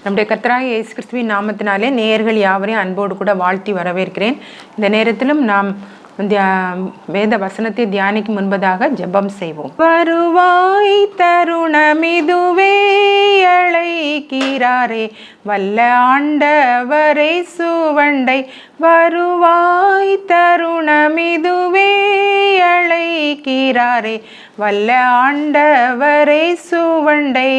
நம்முடைய கர்த்தராகிய இயேசு கிறிஸ்துவின் நாமத்தினாலே நேயர்கள் யாவரையும் அன்போடு கூட வாழ்த்தி வரவேற்கிறேன். இந்த நேரத்திலும் நாம் வேத வசனத்தை தியானிக்கும் முன்பதாக ஜெபம் செய்வோம். வருவாய் தருணமிதுவே, அழைக்கிறாரே வல்ல ஆண்டவரை சுவண்டை. வருவாய் தருணமிதுவே, அழைக்கிறாரே வல்ல ஆண்டவரை சுவண்டை.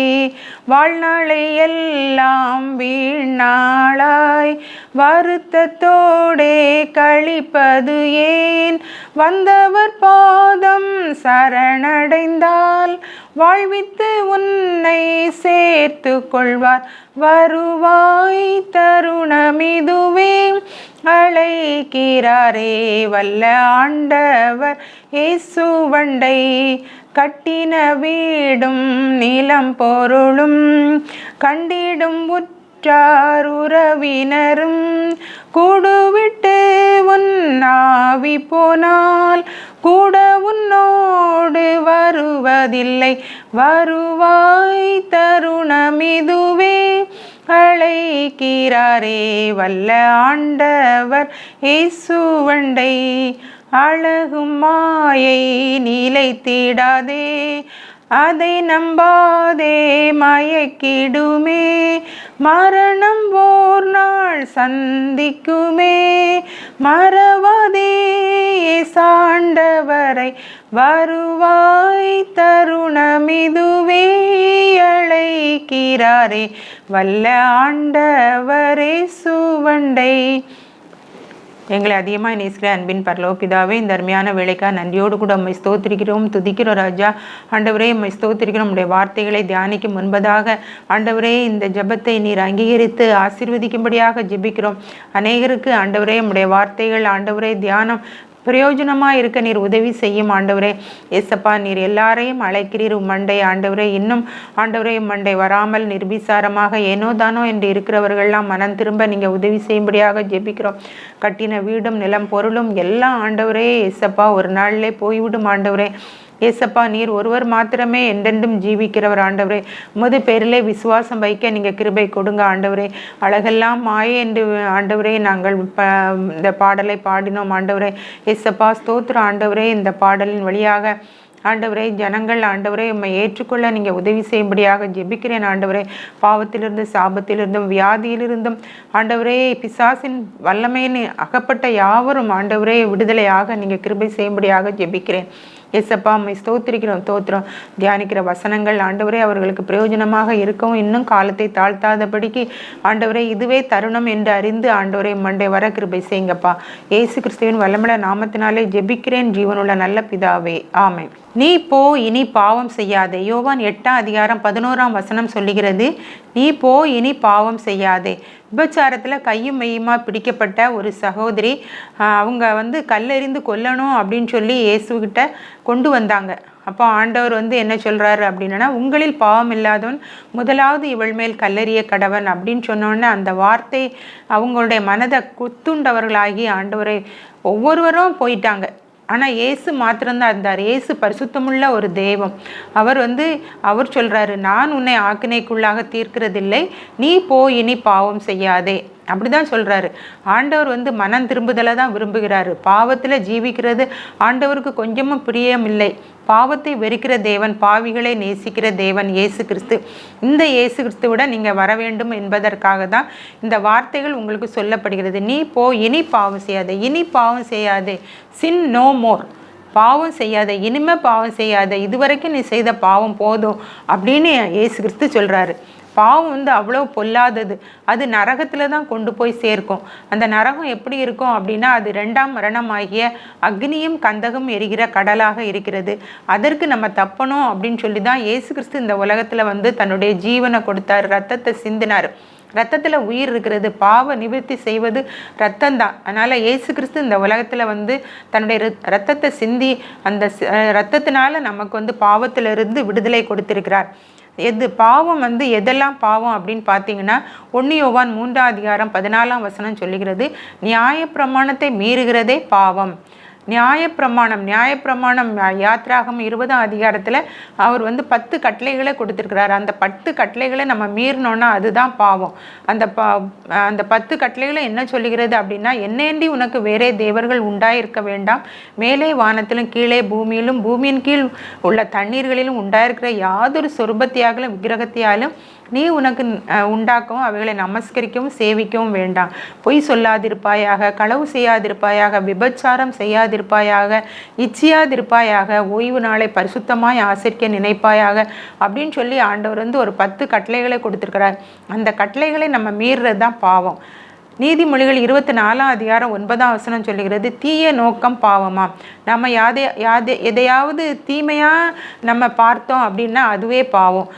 வாழ்நாளை எல்லாம் வீணாளாய் வருத்தத்தோடே கழிப்பது ஏன்? வந்தவர் பாதம் சரணடைந்தால் வாழ்வித்து உன்னை சேர்த்து கொள்வார். வருவாய் தருணமிதுவே, அழைக்கிறாரே வல்ல ஆண்டவர் இயேசுவண்டை. கட்டின வீடும் நிலம் பொருளும் கண்டிடும் உற்றார் உறவினரும் கூடுவிட்டு உன்னாவி போனால் கூட உன்னோடு வருவதில்லை. வருவாய் தருணமிதுவே, அழைக்கிறாரே வல்ல ஆண்டவர் இயேசுவண்டை. அழகும் மாயை நிலைத்திடாதே, அதை நம்பாதே மயக்கிடுமே. மரணம் ஓர் நாள் சந்திக்குமே, மறவாதே சாண்டவரை. வருவாய் தருணமிதுவே, அழைக்கிறாரே வல்ல ஆண்டவரே சுவண்டை. எங்களை அதிகமாக நேசிக்கிற அன்பின் பரலோக பிதாவே, இந்த அருமையான வேலைக்காக நன்றியோடு கூட உம்மை ஸ்தோத்திரிக்கிறோம், துதிக்கிறோம் ராஜா. ஆண்டவரே உம்மை ஸ்தோத்திரிக்கிறோம். உம்முடைய வார்த்தைகளை தியானிக்கும் முன்பதாக ஆண்டவரே இந்த ஜெபத்தை நீர் அங்கீகரித்து ஆசீர்வதிக்கும்படியாக ஜெபிக்கிறோம். அநேகருக்கு ஆண்டவரே உம்முடைய வார்த்தைகள் ஆண்டவரே தியானம் பிரயோஜனமாக இருக்க நீர் உதவி செய்யும் ஆண்டவரே. ஏசப்பா, நீர் எல்லாரையும் அழைக்கிறீர் உம்மண்டை ஆண்டவரே. இன்னும் ஆண்டவரே உம்மண்டை வராமல் நிர்பிசாரமாக ஏனோ தானோ என்று இருக்கிறவர்கள்லாம் மனம் திரும்ப நீங்கள் உதவி செய்யும்படியாக ஜெபிக்கிறோம். கட்டின வீடும் நிலம் பொருளும் எல்லாம் ஆண்டவரே ஏசப்பா ஒரு நாளிலே போய்விடும் ஆண்டவரே. ஏசப்பா, நீர் ஒருவர் மாத்திரமே என்றென்றும் ஜீவிக்கிறவர் ஆண்டவரே. உமது பேரிலே விசுவாசம் வைக்க நீங்கள் கிருபை கொடுங்க ஆண்டவரே. அழகெல்லாம் மாயே என்று ஆண்டவரே நாங்கள் இந்த பாடலை பாடினோம் ஆண்டவரே. ஏசப்பா ஸ்தோத்திரம் ஆண்டவரே. இந்த பாடலின் வழியாக ஆண்டவரே ஜனங்கள் ஆண்டவரே உம்மை ஏற்றுக்கொள்ள நீங்கள் உதவி செய்யும்படியாக ஜெபிக்கிறேன் ஆண்டவரே. பாவத்திலிருந்து சாபத்திலிருந்தும் வியாதியிலிருந்தும் ஆண்டவரே பிசாசின் வல்லமையின் அகப்பட்ட யாவரும் ஆண்டவரே விடுதலையாக நீங்கள் கிருபை செய்யும்படியாக ஜெபிக்கிறேன். ஏசப்பா உம்மை ஸ்தோத்திரிக்கிறோம், தோத்திரம். தியானிக்கிற வசனங்கள் ஆண்டவரே அவர்களுக்கு பிரயோஜனமாக இருக்கவும் இன்னும் காலத்தை தாழ்த்தாதபடிக்கு ஆண்டவரே இதுவே தருணம் என்று அறிந்து ஆண்டவரே மண்டை வர கிருபை செய்யுங்கப்பா. இயேசு கிறிஸ்துவின் வல்லமுள்ள நாமத்தினாலே ஜெபிக்கிறேன் ஜீவனுள்ள நல்ல பிதாவே, ஆமென். நீ போ, இனி பாவம் செய்யாதே. யோவான் 8:11 சொல்லுகிறது, நீ போ, இனி பாவம் செய்யாதே. விபச்சாரத்தில் கையும் மெய்யுமா பிடிக்கப்பட்ட ஒரு சகோதரி, அவங்க கல்லெறிந்து கொல்லணும் அப்படின்னு சொல்லி இயேசுகிட்ட கொண்டு வந்தாங்க. அப்போ ஆண்டவர் என்ன சொல்கிறாரு அப்படின்னா, உங்களில் பாவம் இல்லாதவன் முதலாவது இவள் மேல் கல்லெறிய கடவன் அப்படின்னு சொன்னோன்னே அந்த வார்த்தை அவங்களுடைய மனதை குத்துண்டவர்களாகி ஆண்டவரை ஒவ்வொருவரும் போயிட்டாங்க. ஆனால் இயேசு மாத்திரம்தான் இருந்தார். இயேசு பரிசுத்தமுள்ள ஒரு தெய்வம். அவர் சொல்கிறாரு, நான் உன்னை ஆக்கினைக்குள்ளாக தீர்க்கிறதில்லை, நீ போ, இனி பாவம் செய்யாதே. அப்படிதான் சொல்கிறாரு. ஆண்டவர் மனம் திரும்புதலை தான் விரும்புகிறாரு. பாவத்தில் ஜீவிக்கிறது ஆண்டவருக்கு கொஞ்சமும் பிரியம் இல்லை. பாவத்தை வெறுக்கிற தேவன், பாவிகளை நேசிக்கிற தேவன் இயேசு கிறிஸ்து. இந்த இயேசு கிறிஸ்துவிட நீங்கள் வர வேண்டும் என்பதற்காக தான் இந்த வார்த்தைகள் உங்களுக்கு சொல்லப்படுகிறது. நீ போ, இனி பாவம் செய்யாதே. இனி பாவம் செய்யாதே, சின் நோ மோர். பாவம் செய்யாத, இனிமே பாவம் செய்யாத, இதுவரைக்கும் நீ செய்த பாவம் போதும் அப்படின்னு இயேசு கிறிஸ்து சொல்கிறாரு. பாவம் அவ்வளோ பொல்லாதது. அது நரகத்தில் தான் கொண்டு போய் சேர்க்கும். அந்த நரகம் எப்படி இருக்கும் அப்படின்னா, அது 2ஆம் மரணமாகிய அக்னியும் கந்தகம் எரிகிற கடலாக இருக்கிறது. அதற்கு நம்ம தப்பணும் அப்படின்னு சொல்லி தான் இயேசு கிறிஸ்து இந்த உலகத்தில் தன்னுடைய ஜீவனை கொடுத்தார், ரத்தத்தை சிந்தினார். ரத்தத்தில் உயிர் இருக்கிறது. பாவ நிவர்த்தி செய்வது ரத்தம்தான். அதனால் இயேசு கிறிஸ்து இந்த உலகத்தில் தன்னுடைய ரத்தத்தை சிந்தி அந்த ரத்தத்தினால நமக்கு பாவத்திலிருந்து விடுதலை கொடுத்திருக்கிறார். பாவம் எதெல்லாம் பாவம் அப்படின்னு பார்த்தீங்கன்னா, 1 யோவான் 3:14 சொல்லுகிறது, நியாய பிரமாணத்தை மீறுகிறதே பாவம். நியாயப்பிரமாணம் யாத்ராகமம் 20ஆம் அதிகாரத்தில் அவர் வந்து 10 கட்டளைகளை கொடுத்துருக்கிறார். அந்த 10 கட்டளைகளை நம்ம மீறினோன்னா அதுதான் பாவம். அந்த 10 கட்டளைகளை என்ன சொல்லுகிறது அப்படின்னா, என்னேண்டி உனக்கு வேறே தேவர்கள் உண்டாயிருக்க வேண்டாம், மேலே வானத்திலும் கீழே பூமியிலும் பூமியின் கீழ் உள்ள தண்ணீர்களிலும் உண்டாயிருக்கிற யாதொரு சொரூபத்தையாலும் விக்கிரகத்தையாலும் நீ உனக்கு உண்டாக்கவும் அவைகளை நமஸ்கரிக்கவும் சேவிக்கவும் வேண்டாம். பொய் சொல்லாதிருப்பாயாக, களவு செய்யாதிருப்பாயாக, விபச்சாரம் செய்யாதிருப்பாயாக, இச்சியாதிருப்பாயாக, ஓய்வு நாளை பரிசுத்தமாய் ஆசரிக்க நினைப்பாயாக அப்படின்னு சொல்லி ஆண்டவர் வந்து ஒரு 10 கட்டளைகளை கொடுத்துருக்கிறார். அந்த கட்டளைகளை நம்ம மீறுறது தான் பாவம். நீதிமொழிகள் 24ஆம் அதிகாரம் 9ஆம் வசனம் சொல்லுகிறது, தீய நோக்கம் பாவமா. நம்ம எதையாவது தீமையாக நம்ம பார்த்தோம் அப்படின்னா அதுவே பாவம்.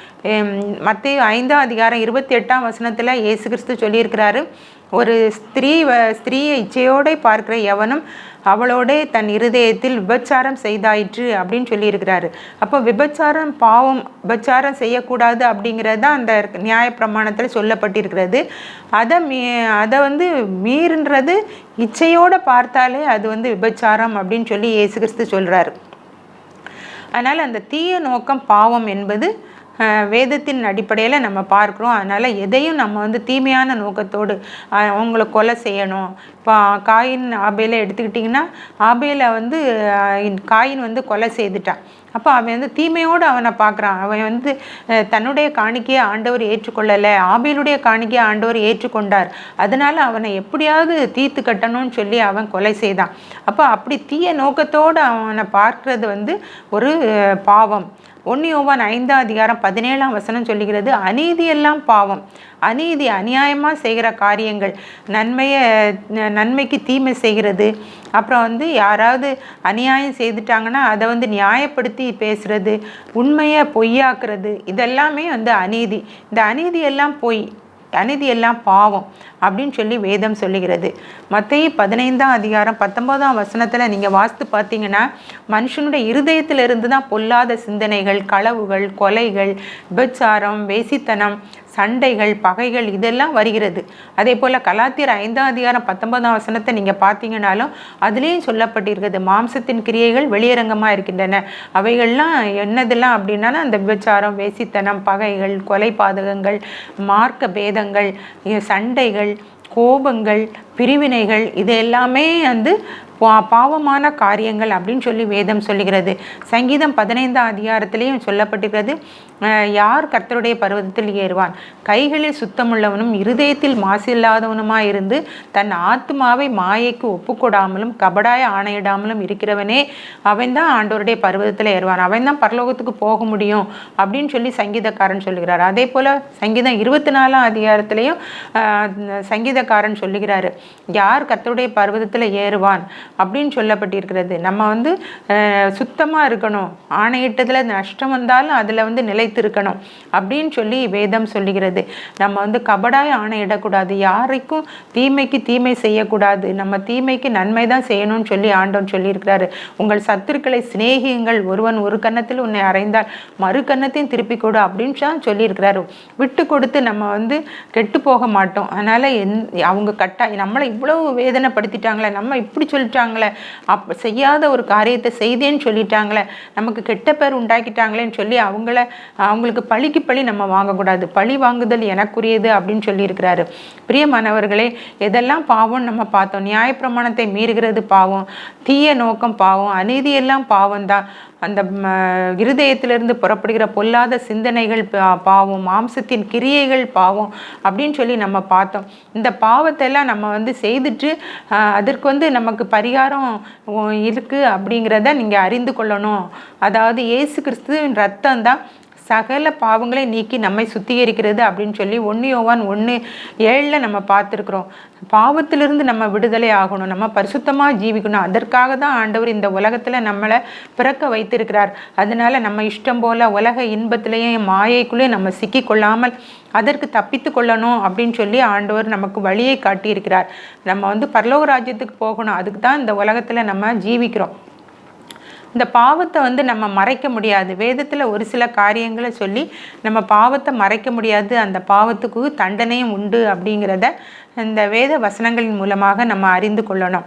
மத்தேயு 5ஆம் அதிகாரம் 28ஆம் வசனத்தில் இயேசு கிறிஸ்து சொல்லியிருக்கிறாரு, ஒரு ஸ்திரீயை இச்சையோடு பார்க்கிற எவனும் அவளோட தன் இருதயத்தில் விபச்சாரம் செய்தாயிற்று அப்படின்னு சொல்லியிருக்கிறாரு. அப்போ விபச்சாரம் பாவம், விபச்சாரம் செய்யக்கூடாது அப்படிங்கிறது தான் அந்த நியாயப்பிரமாணத்தில் சொல்லப்பட்டிருக்கிறது. அதை வந்து மீறுன்றது இச்சையோடு பார்த்தாலே அது வந்து விபச்சாரம் அப்படின்னு சொல்லி இயேசு கிறிஸ்து சொல்கிறாரு. அதனால் அந்த தீய நோக்கம் பாவம் என்பது வேதத்தின் அடிப்படையில் நம்ம பார்க்குறோம். அதனால் எதையும் நம்ம வந்து தீமையான நோக்கத்தோடு அவங்கள கொலை செய்யணும். இப்போ காயின் ஆபேலை எடுத்துக்கிட்டிங்கன்னா, ஆபேலை வந்து காயின் வந்து கொலை செய்துட்டான். அப்போ அவன் வந்து தீமையோடு அவனை பார்க்குறான். அவன் வந்து தன்னுடைய காணிக்கையை ஆண்டவர் ஏற்றுக்கொள்ளலை, ஆபேலுடைய காணிக்கையை ஆண்டவர் ஏற்றுக்கொண்டார். அதனால் அவனை எப்படியாவது தீர்த்து கட்டணும்னு சொல்லி அவன் கொலை செய்தான். அப்போ அப்படி தீய நோக்கத்தோடு அவனை பார்க்கறது வந்து ஒரு பாவம். 1 யோவான் 5ஆம் அதிகாரம் 17ஆம் வசனம் சொல்லுகிறது, அநீதியெல்லாம் பாவம். அநியாயமாக செய்கிற காரியங்கள், நன்மைக்கு தீமை செய்கிறது, அப்புறம் வந்து யாராவது அநியாயம் செய்துட்டாங்கன்னா அதை வந்து நியாயப்படுத்தி பேசுகிறது, உண்மையை பொய்யாக்குறது, இதெல்லாமே வந்து அநீதி. இந்த அநீதியெல்லாம் அநீதியெல்லாம் பாவம் அப்படின்னு சொல்லி வேதம் சொல்லுகிறது. மத்தேயு 15ஆம் அதிகாரம் 19ஆம் வசனத்தில் நீங்கள் வாசித்து பார்த்தீங்கன்னா, மனுஷனுடைய இருதயத்திலிருந்து தான் பொல்லாத சிந்தனைகள், களவுகள், கொலைகள், விபச்சாரம், வேசித்தனம், சண்டைகள், பகைகள் இதெல்லாம் வருகிறது. அதே போல் கலாத்தியர் 5ஆம் அதிகாரம் 19ஆம் வசனத்தை நீங்கள் பார்த்தீங்கன்னாலும் அதுலேயும் சொல்லப்பட்டிருக்கிறது, மாம்சத்தின் கிரியைகள் வெளியரங்கமாக இருக்கின்றன. அவைகள்லாம் என்னதெல்லாம் அப்படின்னாலும் அந்த விபச்சாரம், வேசித்தனம், பகைகள், கொலை பாதகங்கள், மார்க்க பேதங்கள், சண்டைகள், கோபங்கள், பிரிவினைகள், இது எல்லாமே வந்து பாவமான காரியங்கள் அப்படின்னு சொல்லி வேதம் சொல்லுகிறது. சங்கீதம் 15ஆம் அதிகாரத்திலையும் சொல்லப்பட்டிருக்கிறது, யார் கர்த்தருடைய பர்வதத்தில் ஏறுவான், கைகளில் சுத்தமுள்ளவனும் இருதயத்தில் மாசில்லாதவனுமாய் இருந்து தன் ஆத்மாவை மாயைக்கு ஒப்புக்கொடாமலும் கபடாய ஆணையிடாமலும் இருக்கிறவனே அவன்தான் ஆண்டவருடைய பர்வதத்தில் ஏறுவான், அவன்தான் பரலோகத்துக்கு போக முடியும் அப்படின்னு சொல்லி சங்கீதக்காரன் சொல்லுகிறார். அதே போல் சங்கீதம் 24ஆம் அதிகாரத்திலையும் சங்கீதக்காரன் சொல்லுகிறாரு, யார் கர்த்தருடைய பர்வதத்தில் ஏறுவான் அப்படின்னு சொல்லப்பட்டிருக்கிறது. நம்ம வந்து சுத்தமாக இருக்கணும், ஆணையிட்டதில் நஷ்டம் வந்தாலும் அதில் வந்து நிலைத்து இருக்கணும் அப்படின்னு சொல்லி வேதம் சொல்லுகிறது. நம்ம வந்து கபடாய் ஆணையிடக்கூடாது, யாருக்கும் தீமைக்கு தீமை செய்யக்கூடாது, நம்ம தீமைக்கு நன்மை தான் செய்யணும்னு சொல்லி ஆண்டவன் சொல்லியிருக்கிறாரு. உங்கள் சத்துருக்களை சிநேகியுங்கள், ஒருவன் ஒரு கன்னத்தில் உன்னை அறைந்தால் மறு கன்னத்தையும் திருப்பி கொடு அப்படின்னு தான் சொல்லியிருக்கிறாரு. விட்டு கொடுத்து நம்ம வந்து கெட்டு போக மாட்டோம். அதனால் அவங்க நம்மளை இவ்வளவு வேதனைப்படுத்திட்டாங்களே, நம்ம இப்படி சொல்லிட்டாங்களே, செய்யாத ஒரு காரியத்தை செய்தேன்னு சொல்லிட்டாங்களே, நமக்கு கெட்ட பேர் உண்டாக்கிட்டாங்களேன்னு சொல்லி அவங்களுக்கு பழிக்கு பழி நம்ம வாங்கக்கூடாது. பழி வாங்குதல் எனக்குரியது அப்படின்னு சொல்லியிருக்கிறாரு. பிரியமானவர்களே, எதெல்லாம் பாவம் நம்ம பார்த்தோம். நியாயப்பிரமாணத்தை மீறுகிறது பாவம், தீய நோக்கம் பாவம், அநீதியெல்லாம் பாவம் தான். அந்த இருதயத்திலிருந்து புறப்படுகிற பொல்லாத சிந்தனைகள் பாவம், மாம்சத்தின் கிரியைகள் பாவம் அப்படின்னு சொல்லி நம்ம பார்த்தோம். இந்த பாவத்தை எல்லாம் நம்ம வந்து செய்துட்டு அதற்கு வந்து நமக்கு பரிகாரம் இருக்குது அப்படிங்கிறத நீங்கள் அறிந்து கொள்ளணும். அதாவது இயேசு கிறிஸ்துவின் ரத்தம் தான் சகல பாவங்களை நீக்கி நம்மை சுத்திகரிக்கிறது அப்படின்னு சொல்லி 1 யோவான் 1:7 நம்ம பார்த்துருக்குறோம். பாவத்திலிருந்து நம்ம விடுதலை ஆகணும், நம்ம பரிசுத்தமாக ஜீவிக்கணும். அதற்காக தான் ஆண்டவர் இந்த உலகத்தில் நம்மளை பிறக்க வைத்திருக்கிறார். அதனால நம்ம இஷ்டம் போல் உலக இன்பத்திலேயும் மாயைக்குள்ளேயும் நம்ம சிக்கி கொள்ளாமல் அதற்கு தப்பித்து கொள்ளணும் அப்படின்னு சொல்லி ஆண்டவர் நமக்கு வழியை காட்டியிருக்கிறார். நம்ம வந்து பரலோக ராஜ்யத்துக்கு போகணும், அதுக்கு தான் இந்த உலகத்தில் நம்ம ஜீவிக்கிறோம். இந்த பாவத்தை வந்து நம்ம மறைக்க முடியாது. வேதத்தில் ஒரு சில காரியங்களை சொல்லி நம்ம பாவத்தை மறைக்க முடியாது, அந்த பாவத்துக்கு தண்டனையும் உண்டு அப்படிங்கிறத இந்த வேத வசனங்களின் மூலமாக நம்ம அறிந்து கொள்ளணும்.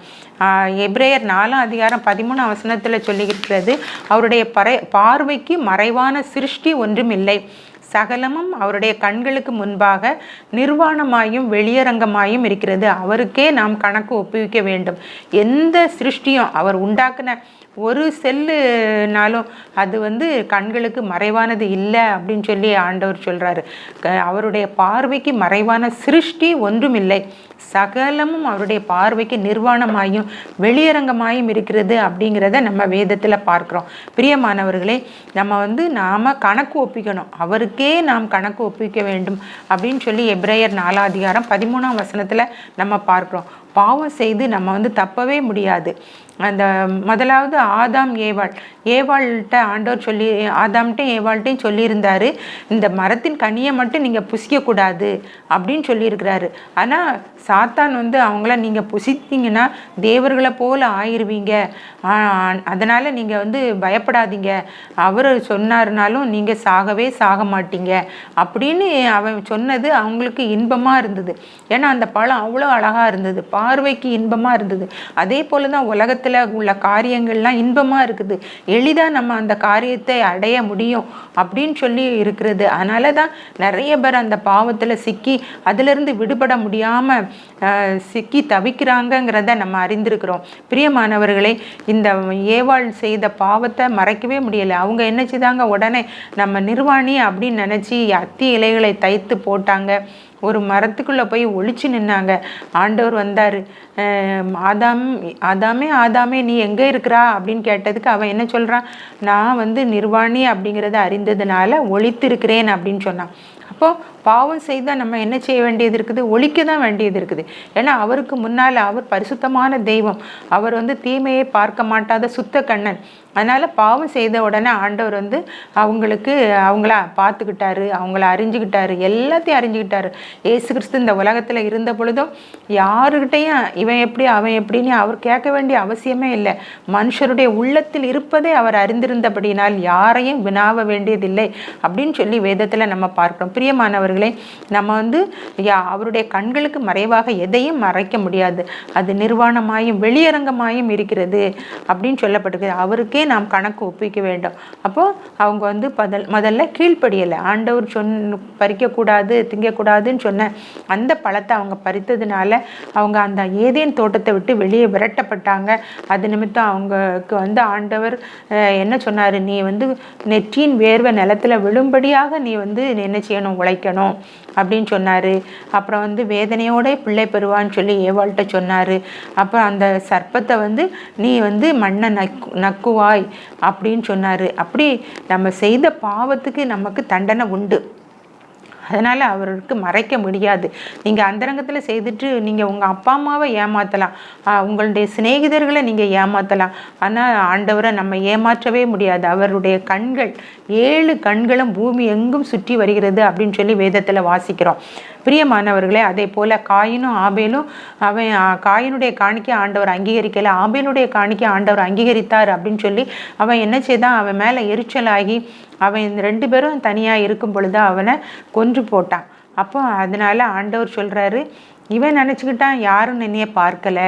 எபிரேயர் 4:13 சொல்லியிருக்கிறது, அவருடைய பார்வைக்கு மறைவான சிருஷ்டி ஒன்றும் இல்லை, சகலமும் அவருடைய கண்களுக்கு முன்பாக நிர்வாணமாயும் வெளியரங்கமாயும் இருக்கிறது, அவருக்கே நாம் கணக்கு ஒப்புவிக்க வேண்டும். எந்த சிருஷ்டியும் அவர் உண்டாக்குன ஒரு செல்லுனாலும் அது வந்து கண்களுக்கு மறைவானது இல்லை அப்படின்னு சொல்லி ஆண்டவர் சொல்கிறாரு. அவருடைய பார்வைக்கு மறைவான சிருஷ்டி ஒன்றும் இல்லை, சகலமும் அவருடைய பார்வைக்கு நிர்வாணமாயும் வெளியரங்கமாயும் இருக்கிறது அப்படிங்கிறத நம்ம வேதத்தில் பார்க்குறோம். பிரியமானவர்களே, நம்ம வந்து நாம் கணக்கு ஒப்பிக்கணும், அவருக்கே நாம் கணக்கு ஒப்பிக்க வேண்டும் அப்படின்னு சொல்லி எபிரேயர் 4:13 நம்ம பார்க்குறோம். பாவம் செய்து நம்ம வந்து தப்பவே முடியாது. அந்த முதலாவது ஆதாம் ஏவாள்கிட்ட ஆண்டவர் ஆதாம்கிட்ட ஏவாள்கிட்டையும் சொல்லியிருந்தாரு, இந்த மரத்தின் கனியை மட்டும் நீங்கள் புசிக்கக்கூடாது அப்படின்னு சொல்லியிருக்கிறாரு. ஆனால் சாத்தான் வந்து அவங்கள நீங்கள் புசித்தீங்கன்னா தேவர்களை போல் ஆயிடுவீங்க, அதனால் நீங்கள் வந்து பயப்படாதீங்க, அவர் சொன்னாருனாலும் நீங்கள் சாகவே சாக மாட்டீங்க அப்படின்னு அவன் சொன்னது அவங்களுக்கு இன்பமாக இருந்தது. ஏன்னா அந்த பழம் அவ்வளோ அழகாக இருந்தது, பார்வைக்கு இன்பமாக இருந்தது. அதே போல் தான் உலகத்தில் உள்ள காரியங்கள்லாம் இன்பமாக இருக்குது, எளிதாக நம்ம அந்த காரியத்தை அடைய முடியும் அப்படின்னு சொல்லி இருக்கிறது. அதனால தான் நிறைய பேர் அந்த பாவத்தில் சிக்கி அதிலிருந்து விடுபட முடியாமல் சிக்கி தவிக்கிறாங்கங்கிறத நம்ம அறிந்திருக்கிறோம். பிரியமானவர்களே, இந்த ஏவாள் செய்த பாவத்தை மறைக்கவே முடியலை. அவங்க என்ன செய்தாங்க, உடனே நம்ம நிர்வாணி அப்படின்னு நினச்சி அத்தி இலைகளை தைத்து போட்டாங்க, ஒரு மரத்துக்குள்ளே போய் ஒளிச்சு நின்னாங்க. ஆண்டவர் வந்தார், ஆதாமே நீ எங்கே இருக்கிறா அப்படின்னு கேட்டதுக்கு அவன் என்ன சொல்கிறான், நான் வந்து நிர்வாணி அப்படிங்கிறத அறிந்ததுனால ஒளித்து இருக்கிறேன் அப்படின்னு சொன்னான். அப்போது பாவம் செய்தால் நம்ம என்ன செய்ய வேண்டியது இருக்குது, ஒழிக்க தான் வேண்டியது இருக்குது. ஏன்னா அவருக்கு முன்னால் அவர் பரிசுத்தமான தெய்வம், அவர் வந்து தீமையை பார்க்க மாட்டாத சுத்த கண்ணன். அதனால் பாவம் செய்த உடனே ஆண்டவர் வந்து அவங்கள பார்த்துக்கிட்டாரு, அவங்கள அறிஞ்சுக்கிட்டாரு, எல்லாத்தையும் அறிஞ்சுக்கிட்டாரு. இயேசு கிறிஸ்து இந்த உலகத்தில் இருந்த பொழுதும் யாருக்கிட்டையும் இவன் எப்படி அவன் எப்படின்னு அவர் கேட்க வேண்டிய அவசியமே இல்லை. மனுஷருடைய உள்ளத்தில் இருப்பதை அவர் அறிந்திருந்தபடினால் யாரையும் வினாவ வேண்டியதில்லை அப்படின்னு சொல்லி வேதத்தில் நம்ம பார்க்கிறோம். பிரியமானவர்களே, நம்ம வந்து அவருடைய கண்களுக்கு மறைவாக எதையும் மறைக்க முடியாது, அது நிர்வாணமாயும் வெளியரங்கமாயும் இருக்கிறது அப்படின்னு சொல்லப்பட்டிருக்கு. அவருக்கே நாம் கணக்கு ஒப்பிக்க வேண்டும். அப்போது அவங்க வந்து முதல்ல கீழ்ப்படியலை. ஆண்டவர் பறிக்கக்கூடாது திங்கக்கூடாதுன்னு சொன்ன அந்த பழத்தை அவங்க பறித்ததுனால அவங்க அந்த ஏதேன் தோட்டத்தை விட்டு வெளியே விரட்டப்பட்டாங்க. அது நிமித்தம் அவங்களுக்கு வந்து ஆண்டவர் என்ன சொன்னார், நீ வந்து நெற்றியின் வேர்வை நிலத்தில் விழும்படியாக நீ வந்து என்ன செய்யணும், உழைக்கணும் அப்படின்னு சொன்னார். அப்புறம் வந்து வேதனையோட பிள்ளை பெறுவான்னு சொல்லி ஏவாள்கிட்ட சொன்னார். அப்புறம் அந்த சர்ப்பத்தை வந்து நீ வந்து மண்ணை நக்குவாய் அப்படின்னு சொன்னார். அப்படி நம்ம செய்த பாவத்துக்கு நமக்கு தண்டனை உண்டு, அதனால் அவருக்கு மறைக்க முடியாது. நீங்கள் அந்தரங்கத்தில் செய்துட்டு நீங்கள் உங்கள் அப்பா அம்மாவை ஏமாற்றலாம், உங்களுடைய சிநேகிதர்களை நீங்கள் ஏமாற்றலாம், ஆனால் ஆண்டவரை நம்ம ஏமாற்றவே முடியாது. அவருடைய கண்கள் 7 கண்களும் பூமி எங்கும் சுற்றி வருகிறது அப்படின்னு சொல்லி வேதத்தில் வாசிக்கிறோம். பிரியமானவர்களே, அதே போல் காயினும் ஆபேலும் அவன் காயினுடைய காணிக்கை ஆண்டவர் அங்கீகரிக்கலை, ஆபேலுடைய காணிக்கை ஆண்டவர் அங்கீகரித்தார் அப்படின்னு சொல்லி அவன் என்ன செய்தான், அவன் மேலே எரிச்சலாகி அவன் 2 பேரும் தனியாக இருக்கும் பொழுது அவனை கொன்று போட்டான். அப்போ அதனால் ஆண்டவர் சொல்கிறாரு, இவன் நினச்சிக்கிட்டான் யாரும் என்னைய பார்க்கலை,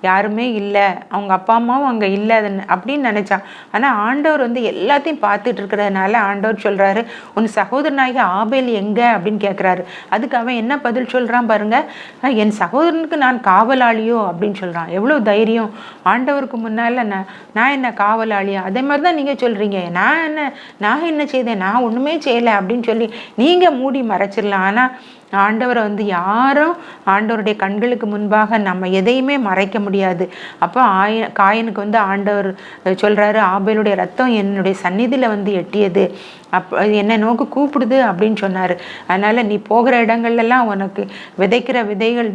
யாருமே இல்லை, அவங்க அப்பா அம்மாவும் அங்கே இல்லை அப்படின்னு நினச்சான். ஆனால் ஆண்டவர் வந்து எல்லாத்தையும் பார்த்துட்டு இருக்கிறதுனால ஆண்டவர் சொல்கிறாரு, உன் சகோதரனாகி ஆபேல் எங்கே அப்படின்னு கேட்குறாரு. அதுக்கு அவன் என்ன பதில் சொல்கிறான் பாருங்க, என் சகோதரனுக்கு நான் காவலாளியோ அப்படின்னு சொல்கிறான். எவ்வளோ தைரியம்! ஆண்டவருக்கு முன்னால் நான் என்ன காவலாளியா? அதே மாதிரி தான் நீங்கள் சொல்கிறீங்க, நான் என்ன செய்தேன், நான் ஒன்றுமே செய்யலை அப்படின்னு சொல்லி நீங்கள் மூடி மறைச்சிடலாம். ஆனால் ஆண்டவரை வந்து யாரும் ஆண்டவருடைய கண்களுக்கு முன்பாக நம்ம எதையுமே மறைக்க முடியாது. அப்போ காயனுக்கு வந்து ஆண்டவர் சொல்கிறாரு, ஆபேலுடைய ரத்தம் என்னுடைய சந்நிதியில் வந்து எட்டியது, என்னை நோக்கி கூப்பிடுது அப்படின்னு சொன்னார். அதனால் நீ போகிற இடங்கள்லாம் உனக்கு விதைக்கிற விதைகள்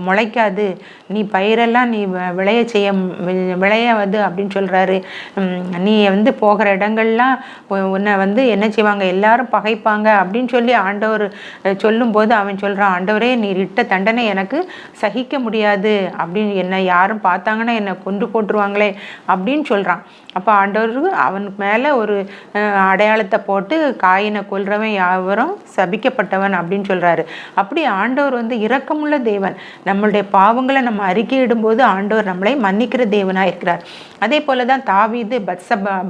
முளைக்காது, நீ பயிரெல்லாம் நீ விளையாது அப்படின்னு சொல்கிறாரு. நீ போகிற இடங்கள்லாம் உன்னை என்ன செய்வாங்க, எல்லாரும் பகைப்பாங்க அப்படின்னு சொல்லி ஆண்டவர் சொல்லும்போது அவன் சொல்கிறான், ஆண்டவரே நீர் இட்ட தண்டனை எனக்கு சகிக்க முடியாது அப்படின்னு, என்னை யாரும் பார்த்தாங்கன்னா என்னை கொண்டு போட்டுருவாங்களே அப்படின்னு சொல்கிறான். அப்போ ஆண்டவர் அவனுக்கு மேலே ஒரு அடையாளத்தை போட்டு காயினை கொல்றவன் யாவரும் சபிக்கப்பட்டவன் அப்படின்னு சொல்கிறாரு. அப்படி ஆண்டவர் இரக்கமுள்ள தேவன். நம்மளுடைய பாவங்களை நம்ம அறிக்கையிடும்போது ஆண்டவர் நம்மளை மன்னிக்கிற தேவனாக இருக்கிறார். அதே போல தான் தாவீது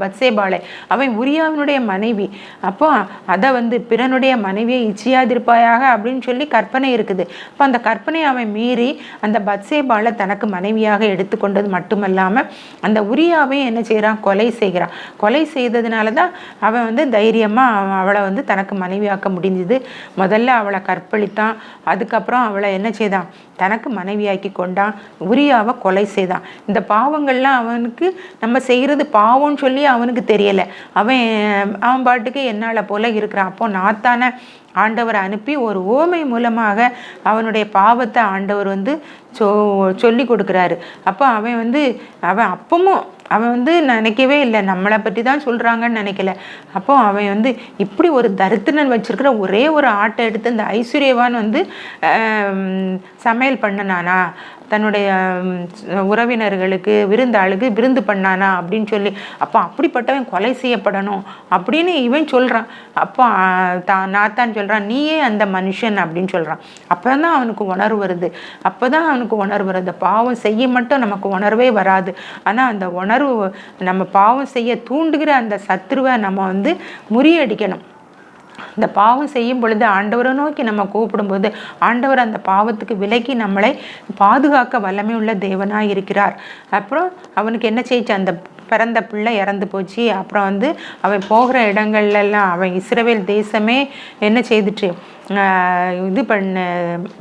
பத்சேபாளை, அவன் உரியாவினுடைய மனைவி. அப்போ அதை பிறனுடைய மனைவியை இச்சியாதிருப்பாயாக அப்படின்னு சொல்லி கற்பனை இருக்குது. அப்போ அந்த கற்பனை அவன் மீறி அந்த பத்சேபாளை தனக்கு மனைவியாக எடுத்துக்கொண்டது மட்டுமல்லாமல் அந்த உரியாவையும் என்ன செய்கிறான், கொலை செய்கிறான். கொலை செய்ததுனால தான் அவன் தைரியமாக அவளை தனக்கு மனைவியாக்க முடிஞ்சது. முதல்ல அவளை கற்பழித்தான், அதுக்கப்புறம் அவளை என்ன செய்தான், தனக்கு மனைவியாக்கி கொண்டான், உரியாவை கொலை செய்தான். இந்த பாவங்கள்லாம் அவனுக்கு நம்ம செய்கிறது பாவம்னு சொல்லி அவனுக்கு தெரியலை. அவன் பாட்டுக்கு என்னால் போல இருக்கிறான். அப்போ நாத்தான ஆண்டவர் அனுப்பி ஒரு ஓமை மூலமாக அவனுடைய பாவத்தை ஆண்டவர் சொல்லி கொடுக்குறாரு. அப்போ அவன் அப்பமும் அவன் நினைக்கவே இல்லை, நம்மளை பற்றி தான் சொல்கிறாங்கன்னு நினைக்கல. அப்போ அவன் இப்படி ஒரு தரித்திரன் வச்சிருக்கிற ஒரே ஒரு ஆட்டை எடுத்து அந்த ஐஸ்வர்யவான் சமையல் பண்ணனானா, தன்னுடைய உறவினர்களுக்கு விருந்தாளுக்கு விருந்து பண்ணானா அப்படின்னு சொல்லி, அப்போ அப்படிப்பட்டவன் கொலை செய்யப்படணும் அப்படின்னு இவன் சொல்கிறான். அப்போ நாத்தான் சொல்கிறான், நீயே அந்த மனுஷன் அப்படின்னு சொல்கிறான். அப்போ தான் அவனுக்கு உணர்வு வருது. பாவம் செய்ய மட்டும் நமக்கு உணர்வே வராது. ஆனால் அந்த உணர்வு நம்ம பாவம் செய்ய தூண்டுகிற அந்த சத்துருவை நம்ம முறியடிக்கணும். இந்த பாவம் செய்யும் பொழுது ஆண்டவரை நோக்கி நம்ம கூப்பிடும்போது ஆண்டவர் அந்த பாவத்துக்கு விலக்கி நம்மளை பாதுகாக்க வல்லமை உள்ள தேவனாக இருக்கிறார். அப்புறம் அவனுக்கு என்ன செய்ச்சு, அந்த பிறந்த பிள்ளை இறந்து போச்சு. அப்புறம் அவன் போகிற இடங்கள்லாம் அவன் இஸ்ரவேல் தேசமே என்ன செய்துட்டு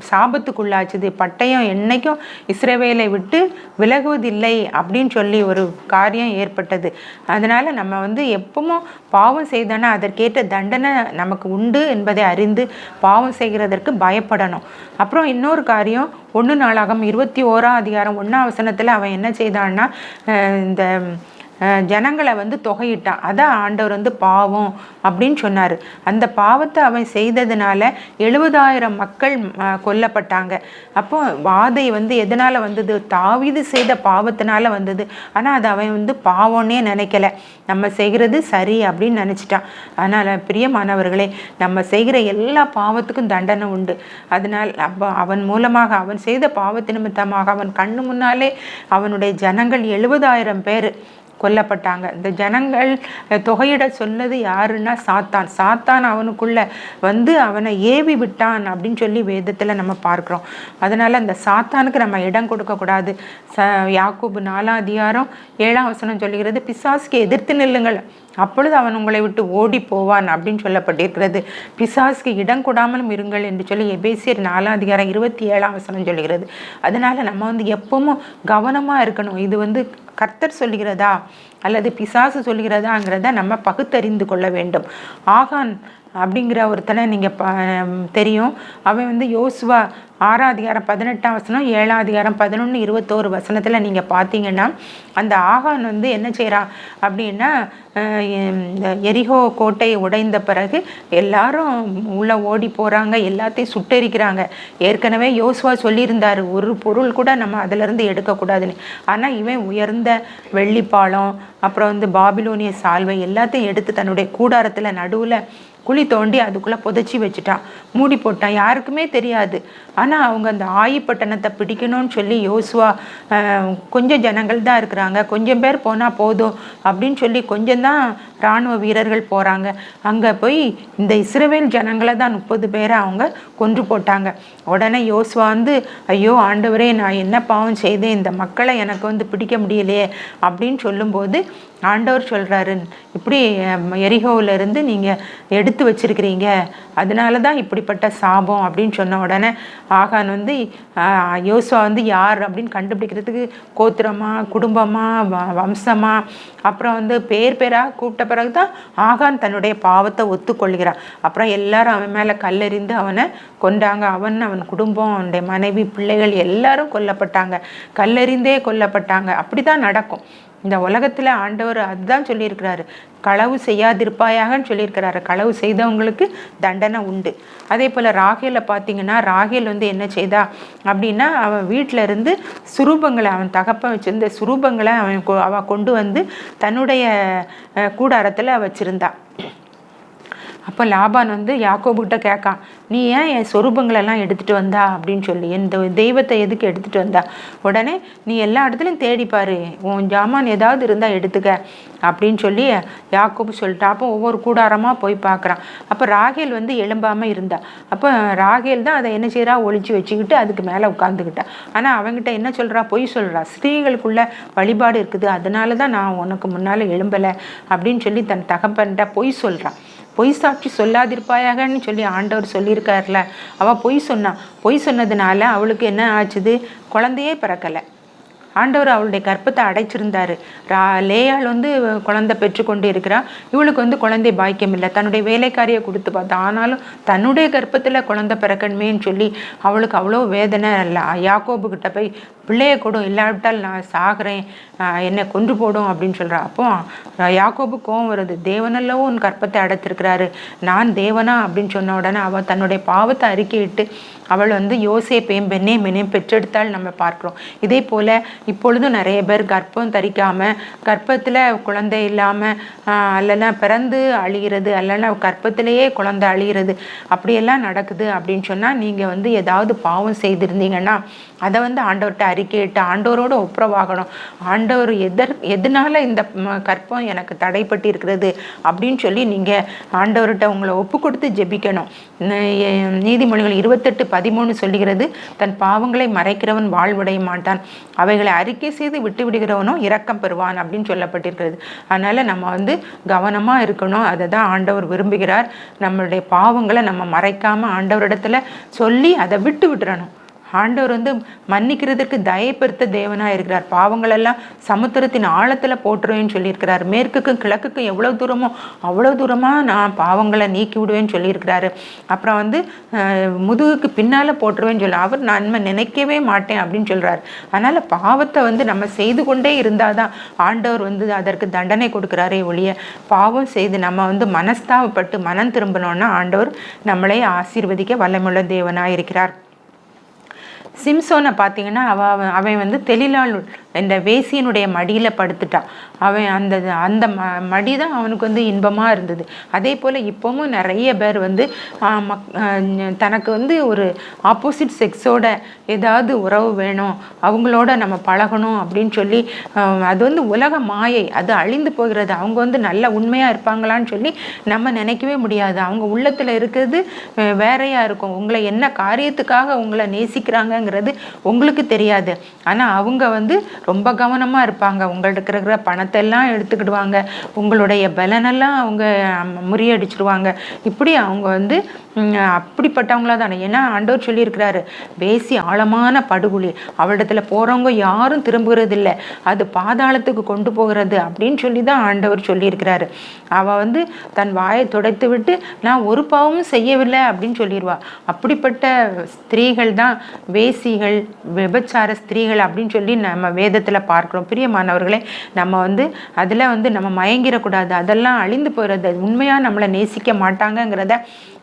சாபத்துக்குள்ளாச்சுது. பட்டயம் என்னைக்கும் இஸ்ரவேலை விட்டு விலகுவதில்லை அப்படின்னு சொல்லி ஒரு காரியம் ஏற்பட்டது. அதனால் நம்ம எப்பவும் பாவம் செய்தோன்னா அதற்கேற்ற தண்டனை நமக்கு உண்டு என்பதை அறிந்து பாவம் செய்கிறதற்கு பயப்படணும். அப்புறம் இன்னொரு காரியம், 1 நாளாகமம் 21ஆம் அதிகாரம் 1ஆம் வசனத்தில் அவன் என்ன செய்தான்னா, இந்த ஜனங்களை தொகையிட்டான். அதான் ஆண்டவர் பாவம் அப்படின்னு சொன்னார். அந்த பாவத்தை அவன் செய்ததுனால 70,000 மக்கள் கொல்லப்பட்டாங்க. அப்போ வாதை எதனால் வந்தது, தாவீது செய்த பாவத்தினால வந்தது. ஆனால் அது அவன் பாவம்னே நினைக்கல, நம்ம செய்கிறது சரி அப்படின்னு நினச்சிட்டான். அதனால் பிரியமானவர்களே, நம்ம செய்கிற எல்லா பாவத்துக்கும் தண்டனை உண்டு. அதனால் அவன் மூலமாக அவன் செய்த பாவத்து நிமித்தமாக அவன் கண்ணு முன்னாலே அவனுடைய ஜனங்கள் 70,000 பேர் கொல்லப்பட்டாங்க. இந்த ஜனங்கள் தொகையிட சொன்னது யாருன்னா சாத்தான் அவனுக்குள்ள அவனை ஏவி விட்டான் அப்படின்னு சொல்லி வேதத்தில் நம்ம பார்க்குறோம். அதனால் அந்த சாத்தானுக்கு நம்ம இடம் கொடுக்கக்கூடாது. யாக்கோபு 4ஆம் அதிகாரம் 7ஆம் வசனம் சொல்லுகிறது, பிசாசுக்கு எதிர்த்து நில்லுங்கள், அப்பொழுது அவன் உங்களை விட்டு ஓடி போவான் அப்படின்னு சொல்லப்பட்டிருக்கிறது. பிசாசுக்கு இடம் கொடாமலும் இருங்கள் என்று சொல்லி எபேசியர் 4ஆம் அதிகாரம் 27ஆம் வசனம் சொல்லுகிறது. அதனால் நம்ம எப்பவும் கவனமாக இருக்கணும். இது கர்த்தர் சொல்லுகிறதா அல்லது பிசாசு சொல்லுகிறதாங்கிறத நம்ம பகுத்தறிந்து கொள்ள வேண்டும். ஆகான் அப்படிங்கிற ஒருத்தனை நீங்கள் தெரியும். அவன் யோசுவா 6ஆம் அதிகாரம் 18ஆம் வசனம், 7ஆம் அதிகாரம் 11, 21 வசனத்தில் நீங்கள் பார்த்தீங்கன்னா அந்த ஆகான் என்ன செய்கிறான் அப்படின்னா, எரிகோ கோட்டையை உடைந்த பிறகு எல்லாரும் உள்ளே ஓடி போகிறாங்க, எல்லாத்தையும் சுட்டெரிக்கிறாங்க. ஏற்கனவே யோசுவா சொல்லியிருந்தார், ஒரு பொருள் கூட நம்ம அதிலிருந்து எடுக்கக்கூடாதுன்னு. ஆனால் இவன் உயர்ந்த வெள்ளிப்பாலம், அப்புறம் பாபிலோனிய சால்வை எல்லாத்தையும் எடுத்து தன்னுடைய கூடாரத்தில் நடுவில் குழி தோண்டி அதுக்குள்ளே புதைச்சி வச்சுட்டான், மூடி போட்டான். யாருக்குமே தெரியாது. ஆனால் அவங்க அந்த ஆயிப்பட்டணத்தை பிடிக்கணும்னு சொல்லி யோசுவா கொஞ்சம் ஜனங்கள் தான் இருக்கிறாங்க, கொஞ்சம் பேர் போனால் போதும் அப்படின்னு சொல்லி கொஞ்சம் தான் இராணுவ வீரர்கள் போகிறாங்க. அங்கே போய் இந்த இஸ்ரவேல் ஜனங்களை தான் 30 பேரை அவங்க கொன்று போட்டாங்க. உடனே யோசுவா ஐயோ ஆண்டவரே, நான் என்ன பாவம் செய்தேன், இந்த மக்களை எனக்கு பிடிக்க முடியலையே அப்படின்னு சொல்லும்போது ஆண்டவர் சொல்கிறாரு, இப்படி எரிகோவிலேருந்து நீங்கள் எடுத்து வச்சிருக்கிறீங்க, அதனால தான் இப்படிப்பட்ட சாபம் அப்படின்னு சொன்ன உடனே ஆகான் வந்து யோசுவா வந்து யார் அப்படின்னு கண்டுபிடிக்கிறதுக்கு கோத்திரமா, குடும்பமா, வம்சமா, அப்புறம் வந்து பேராக கூப்பிட்ட பிறகு தான் ஆகான் தன்னுடைய பாவத்தை ஒத்துக்கொள்கிறான். அப்புறம் எல்லாரும் அவன் மேலே கல்லெறிந்து அவனை கொண்டாங்க. அவன் குடும்பம், அவனுடைய மனைவி, பிள்ளைகள் எல்லாரும் கொல்லப்பட்டாங்க, கல்லெறிந்தே கொல்லப்பட்டாங்க. அப்படி தான் நடக்கும் இந்த உலகத்தில். ஆண்டவர் அதுதான் சொல்லியிருக்கிறாரு, களவு செய்யாதிருப்பாயாகன்னு சொல்லியிருக்கிறாரு. களவு செய்தவங்களுக்கு தண்டனை உண்டு. அதே போல் ராகேலை பார்த்தீங்கன்னா, ராகேல் வந்து என்ன செய்தா அப்படின்னா, அவன் வீட்டில் இருந்து சுரூபங்களை, அவன் தகப்பன் வச்சிருந்த சுரூபங்களை அவன் கொண்டு வந்து தன்னுடைய கூடாரத்தில் வச்சிருந்தா. அப்போ லாபான் வந்து யாக்கோபுக்கிட்ட கேட்கான், நீ ஏன் என் சொரூபங்களெல்லாம் எடுத்துகிட்டு வந்தா அப்படின்னு சொல்லி, இந்த தெய்வத்தை எதுக்கு எடுத்துகிட்டு வந்தா? உடனே நீ எல்லா இடத்துலையும் தேடிப்பாரு, உன் ஜாமான் ஏதாவது இருந்தால் எடுத்துக்க அப்படின்னு சொல்லி யாக்கோபு சொல்லிட்டா. அப்போ ஒவ்வொரு கூடாரமாக போய் பார்க்குறான். அப்போ ராகேல் வந்து எழும்பாமல் இருந்தா. அப்போ ராகேல் தான் அதை என்ன செய்கிறா, ஒழிச்சு வச்சுக்கிட்டு அதுக்கு மேலே உட்காந்துக்கிட்டா. ஆனால் அவங்ககிட்ட என்ன சொல்கிறா, பொய் சொல்கிறா. ஸ்திரீகளுக்குள்ள வழிபாடு இருக்குது, அதனால தான் நான் உனக்கு முன்னால் எழும்பலை அப்படின்னு சொல்லி தன் தகப்பன்கிட்ட பொய் சொல்கிறான். பொய் சாட்சி சொல்லாதிருப்பாயாகன்னு சொல்லி ஆண்டவர் சொல்லியிருக்காருல, அவள் பொய் சொன்னதுனால அவளுக்கு என்ன ஆச்சுது, குழந்தையே பிறக்கலை. ஆண்டவர் அவளுடைய கற்பத்தை அடைச்சிருந்தாரு. லேயாள் வந்து குழந்தை பெற்றுக்கொண்டு இருக்கிறா, இவளுக்கு வந்து குழந்தை பாக்கியம் இல்லை. தன்னுடைய வேலைக்காரியை கொடுத்து பார்த்தா, ஆனாலும் தன்னுடைய கற்பத்தில் குழந்தை பிறக்கணுமேன்னு சொல்லி அவளுக்கு அவ்வளோ வேதனை. இல்லை, யாக்கோபுக்கிட்ட போய் பிள்ளையை கொடும், இல்லாவிட்டால் நான் சாகிறேன், என்னை கொன்று போடும் அப்படின்னு சொல்கிறா. அப்போ யாக்கோபு கோவம் வருது, தேவனல்லவோ உன் கற்பத்தை அடைத்திருக்கிறாரு, நான் தேவனா அப்படின்னு சொன்ன உடனே அவள் தன்னுடைய பாவத்தை அறிக்கையிட்டு அவள் வந்து யோசேப்பையும் பென்னேமினையும் பெற்றெடுத்தால் நம்ம பார்க்குறோம். இதே போல் இப்பொழுதும் நிறைய பேர் கர்ப்பம் தரிக்காமல், கர்ப்பத்தில் குழந்தை இல்லாமல், அல்லனா பிறந்து அழிகிறது, அல்லனா கர்ப்பத்திலேயே குழந்தை அழிகிறது, அப்படியெல்லாம் நடக்குது அப்படின்னு சொன்னால், நீங்கள் வந்து ஏதாவது பாவம் செய்திருந்தீங்கன்னா அதை வந்து ஆண்டவர்கிட்ட அறிக்கையிட்டு ஆண்டவரோடு ஒப்புரவாகணும். ஆண்டவர் எதனால இந்த கற்பம் எனக்கு தடைப்பட்டு இருக்கிறது அப்படின்னு சொல்லி நீங்கள் ஆண்டவர்கிட்ட உங்களை ஒப்பு கொடுத்து ஜெபிக்கணும். நீதிமொழிகள் 28:13 சொல்லுகிறது, தன் பாவங்களை மறைக்கிறவன் வாழ்வடைய மாட்டான், அவைகளை அறிக்கை செய்து விட்டு விடுகிறவனும் இரக்கம் பெறுவான் அப்படின்னு சொல்லப்பட்டிருக்கிறது. அதனால் நம்ம வந்து கவனமாக இருக்கணும். அதை தான் ஆண்டவர் விரும்புகிறார். நம்மளுடைய பாவங்களை நம்ம மறைக்காமல் ஆண்டவரிடத்துல சொல்லி அதை விட்டு விட்டுறணும். ஆண்டவர் வந்து மன்னிக்கிறதுக்கு தயப்படுத்த தேவனாக இருக்கிறார். பாவங்களெல்லாம் சமுத்திரத்தின் ஆழத்தில் போட்டுருவேன்னு சொல்லியிருக்கிறார். மேற்குக்கும் கிழக்குக்கும் எவ்வளோ தூரமோ அவ்வளோ தூரமாக நான் பாவங்களை நீக்கி விடுவேன்னு சொல்லியிருக்கிறாரு. அப்புறம் வந்து முதுகுக்கு பின்னால் போட்டுருவேன்னு சொல்லி அவர் நன்மை நினைக்கவே மாட்டேன் அப்படின்னு சொல்கிறார். அதனால் பாவத்தை வந்து நம்ம செய்து கொண்டே இருந்தால் தான் ஆண்டவர் வந்து அதற்கு தண்டனை கொடுக்குறாரே ஒழிய, பாவம் செய்து நம்ம வந்து மனஸ்தாபப்பட்டு மனம் திரும்பினோன்னா ஆண்டவர் நம்மளை ஆசீர்வதிக்க வல்லமுள்ள தேவனாக இருக்கிறார். சிம்சோனை பார்த்தீங்கன்னா அவன் வந்து தெளிலாள் இந்த வேசியனுடைய மடியில் படுத்துட்டான். அவன் அந்த மடி தான் அவனுக்கு வந்து இன்பமாக இருந்தது. அதே போல் இப்போவும் நிறைய பேர் வந்து தனக்கு வந்து ஒரு ஆப்போசிட் செக்ஸோட ஏதாவது உறவு வேணும், அவங்களோட நம்ம பழகணும் அப்படின்னு சொல்லி, அது வந்து உலக மாயை, அது அழிந்து போகிறது. அவங்க வந்து நல்ல உண்மையாக இருப்பாங்களான்னு சொல்லி நம்ம நினைக்கவே முடியாது. அவங்க உள்ளத்தில் இருக்கிறது வேறையாக இருக்கும். உங்களை என்ன காரியத்துக்காக உங்களை நேசிக்கிறாங்கங்கிறது உங்களுக்கு தெரியாது. ஆனால் அவங்க வந்து ரொம்ப கவனமாக இருப்பாங்க. உங்கள்கிட்ட இருக்கிற பணத்தை எல்லாம் எடுத்துக்கிடுவாங்க, உங்களுடைய பலனெல்லாம் அவங்க முறியடிச்சிருவாங்க. இப்படி அவங்க வந்து அப்படிப்பட்டவங்களா தானே. ஏன்னா ஆண்டவர் சொல்லியிருக்கிறாரு, வேசி ஆழமான படுகொலி, அவளிடத்துல போகிறவங்க யாரும் திரும்புகிறது இல்லை, அது பாதாளத்துக்கு கொண்டு போகிறது அப்படின்னு சொல்லி தான் ஆண்டவர் சொல்லியிருக்கிறாரு. அவள் வந்து தன் வாயை துடைத்து விட்டு நான் ஒரு பாவமும் செய்யவில்லை அப்படின்னு சொல்லிடுவா. அப்படிப்பட்ட ஸ்திரீகள் தான் வேசிகள், விபச்சார ஸ்திரீகள் அப்படின்னு சொல்லி நம்ம வேதத்தில் பார்க்குறோம். பிரியமானவர்களே, நம்ம வந்து அதில் வந்து நம்ம மயங்கிடக்கூடாது. அதெல்லாம் அழிந்து போகிறது. உண்மையாக நம்மளை நேசிக்க மாட்டாங்கங்கிறத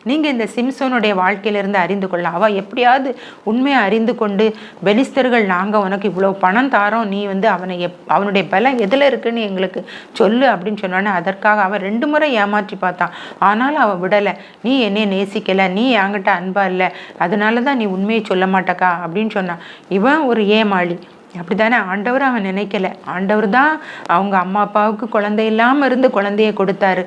நீங்கள் இந்த சிம்சோனுடைய வாழ்க்கையிலிருந்து அறிந்து கொள்ளலாம். அவள் எப்படியாவது உண்மையை அறிந்து கொண்டு, பெலிஸ்தர்கள் நாங்கள் உனக்கு இவ்வளோ பணம் தாரோம், நீ வந்து அவனுடைய பலம் எதில் இருக்குன்னு எங்களுக்கு சொல்லு அப்படின்னு சொன்னோன்னே அதற்காக அவன் 2 முறை ஏமாற்றி பார்த்தான். ஆனாலும் அவள் விடலை. நீ என்னைய நேசிக்கலை, நீ என்கிட்ட அன்பா இல்லை, அதனால தான் நீ உண்மையை சொல்ல மாட்டக்கா அப்படின்னு சொன்னான். இவன் ஒரு ஏமாளி. அப்படித்தானே ஆண்டவர் அவன் நினைக்கல. ஆண்டவர் தான் அவங்க அம்மா அப்பாவுக்கு குழந்தை இல்லாமல் இருந்து குழந்தைய கொடுத்தாரு.